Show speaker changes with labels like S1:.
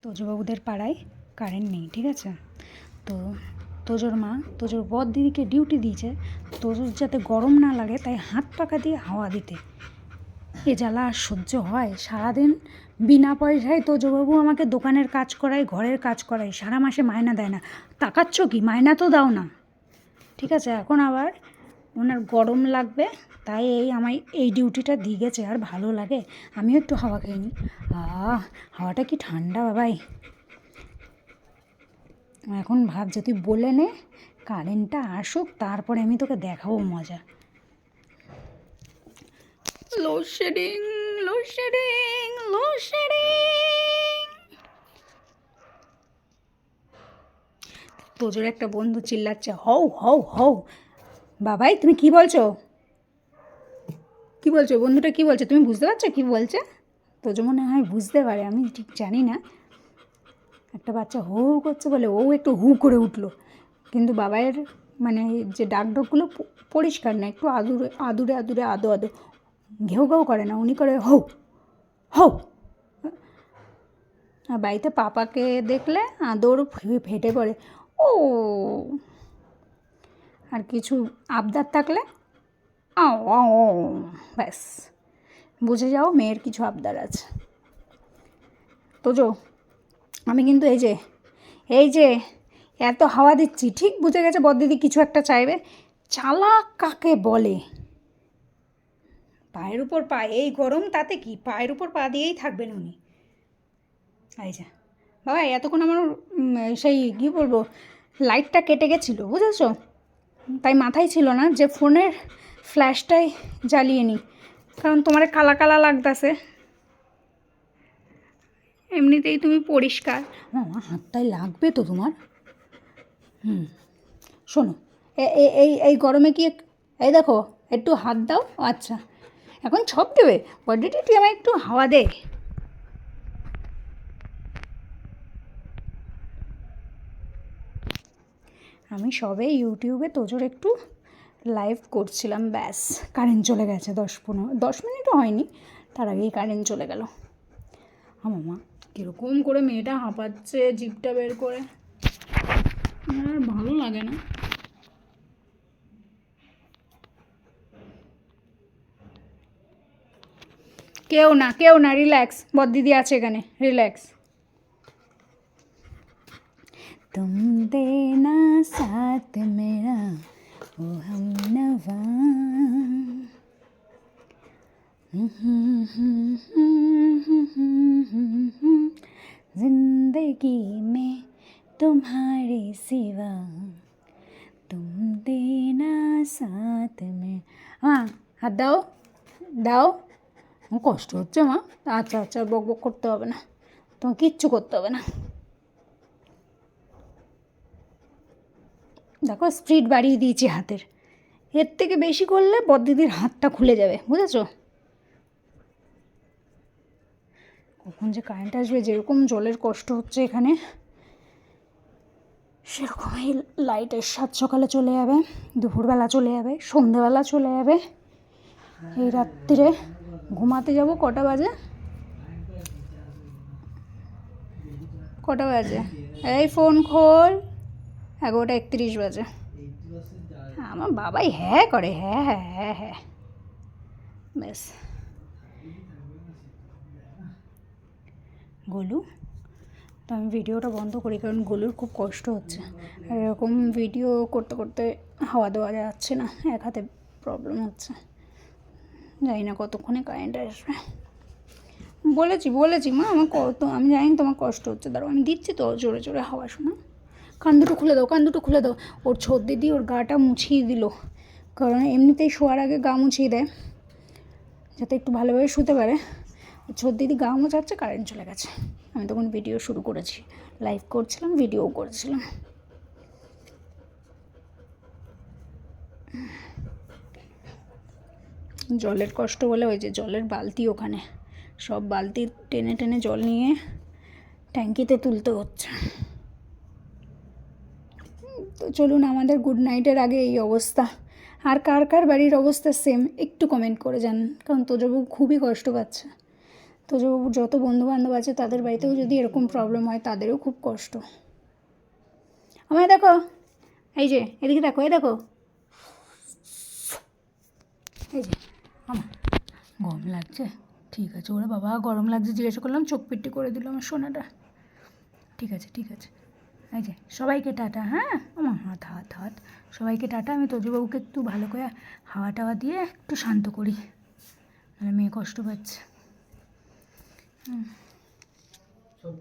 S1: তোজবাবুদের পাড়ায় কারেন্ট নেই, ঠিক আছে? তো তোজোর মা তোজোর বর দিদিকে ডিউটি দিয়েছে তোজোর যাতে গরম না লাগে তাই হাত পাখা দিয়ে হাওয়া দিতে। এ জ্বালা আর সহ্য হয়? সারাদিন বিনা পয়সায় তোজবাবু আমাকে দোকানের কাজ করায়, ঘরের কাজ করায়, সারা মাসে মায়না দেয় না। তাকাচ্ছ কি? মায়না তো দাও না, ঠিক আছে? এখন আবার ওনার গরম লাগবে তাই আমায় এই ডিউটিটা দিয়ে গেছে। আর ভালো লাগে? আমিও একটু হাওয়া খেয়ে নিই। হাওয়াটা কি ঠান্ডা বাবাই। এখন ভাবছি তুই বলে নে, কারেন্টটা আসুক, তারপরে আমি তোকে দেখাবো মজা। Load shedding, load shedding, load shedding. তোজোর একটা বন্ধু চিল্লাচ্ছে, হও হও হও। বাবাই তুমি কি বলছো? কি বলছো? বন্ধুটা কি বলছে? তুমি বুঝতে পারছো কি বলছে? তোজো মনে হয় বুঝতে পারে, আমি ঠিক জানি না। একটা বাচ্চা হু হু করছে বলে ও একটু হু করে উঠলো, কিন্তু বাবাইয়ের মানে যে ডাকডোকগুলো পরিষ্কার না, একটু আদুরে আদুরে আদুরে আদো আদো, ঘেউ ঘেউ করে না, উনি করে হৌ হৌ। আর বাড়িতে পাপাকে দেখলে আদর ফেটে পড়ে ও। আর কিছু আবদার থাকলে ব্যাস বুঝে যাও মেয়ের কিছু আবদার আছে। তোজো আমি কিন্তু এই যে এত হাওয়া দিচ্ছি, ঠিক বুঝে গেছে বড়দিদি কিছু একটা চাইবে। চালাক কাকে বলে? পায়ের উপর পা, এই গরম তাতে কি, পায়ের উপর পা দিয়েই থাকবেন উনি। এই যে বাবা এতক্ষণ আমার সেই কী বলবো, লাইটটা কেটে গেছিলো বুঝেছ, তাই মাথায় ছিল না যে ফোনের ফ্ল্যাশটাই জ্বালিয়ে নিই, কারণ তোমার কালা কালা লাগতেছে। এমনিতেই তুমি পরিষ্কার। হাতটায় লাগবে তো তোমার। শোনো, এই গরমে কি এই দেখো একটু হাত দাও। আচ্ছা এখন ছপ দেবে বডিটি, তুই আমায় একটু হাওয়া দে। আমি সবে ইউটিউবে তোজোর একটু লাইভ করছিলাম, ব্যাস কারেন্ট চলে গেছে। 10 মিনিটও হয়নি, তার আগেই কারেন্ট চলে গেল। মামা কীরকম করে মেয়েটা হাঁপাচ্ছে জিভটা বের করে, আর ভালো লাগে না। কেউ না, রিল্যাক্স, বড়দিদি আছে এখানে, রিল্যাক্স। तुम देना साथ मेरा ओ हमनवा, जिंदगी में तुम्हारे सिवा तुम देना साथ में। হাত দাও দাও। কষ্ট হচ্ছে মা? আচ্ছা আচ্ছা, বক বক করতে হবে না, তোমার কিচ্ছু করতে হবে না। দেখো স্পিড বাড়িয়ে দিয়েছি হাতের, এর থেকে বেশি করলে বড়দিদির হাতটা খুলে যাবে, বুঝেছো? কখন যে কারেন্ট আসবে, যেরকম জলের কষ্ট হচ্ছে এখানে সেরকমই লাইটের সাত সকালে চলে যাবে, দুপুরবেলা চলে যাবে, সন্ধ্যেবেলা চলে যাবে। এই রাত্রিরে ঘুমাতে যাব কটা বাজে? এই ফোন খোল, 11:31 বাজে। আমার বাবাই হ্যাঁ করে, হ্যাঁ হ্যাঁ হ্যাঁ হ্যাঁ, ব্যাস। গোলু তো আমি ভিডিওটা বন্ধ করি, কারণ গোলুর খুব কষ্ট হচ্ছে, আর এরকম ভিডিও করতে করতে হাওয়া দেওয়া যাচ্ছে না, এক হাতে প্রবলেম হচ্ছে। জানি না কতক্ষণে কারেন্ট আসবে। বলেছি মা আমার কত, আমি জানি তোমার কষ্ট হচ্ছে, দাঁড়াও আমি দিচ্ছি তো জোরে জোরে হাওয়া। শোনা, কান দুটো খুলে দাও। ওর দিদি ওর গাটা মুছিয়ে দিল, কারণ এমনিতেই শোয়ার আগে গা মুছিয়ে দেয় যাতে একটু ভালোভাবে শুতে পারে। ওর দিদি গা মোছাচ্ছে, কারেন্ট চলে গেছে। আমি তখন ভিডিও শুরু করেছি, লাইভ করছিলাম, ভিডিও করছিলাম। জলের কষ্ট বলে ওই যে জলের বালতি, ওখানে সব বালতি টেনে টেনে জল নিয়ে ট্যাঙ্কিতে তুলতে হচ্ছে। তো চলুন, আমাদের গুড নাইটের আগে এই অবস্থা। আর কার কার বাড়ির অবস্থা সেম একটু কমেন্ট করে জানান, কারণ তোজবাবু খুবই কষ্ট পাচ্ছে। তোজবাবুর যত বন্ধুবান্ধব আছে তাদের বাড়িতেও যদি এরকম প্রবলেম হয় তাদেরও খুব কষ্ট। আমায় দেখো, এই যে এদিকে দেখো, এই দেখো, এই যে আমার গরম লাগছে। ঠিক আছে, ওরে বাবা গরম লাগছে জিজ্ঞাসা করলাম, চোখ পিট্টি করে দিল আমার সোনাটা। ঠিক আছে ঠিক আছে, এই যে সবাইকে টাটা। হ্যাঁ আমার হাত হাত হাত, সবাইকে টাটা। আমি তোজবাবুকে একটু ভালো করে হাওয়া টাওয়া দিয়ে একটু শান্ত করি, নাহলে মেয়ে কষ্ট পাচ্ছে।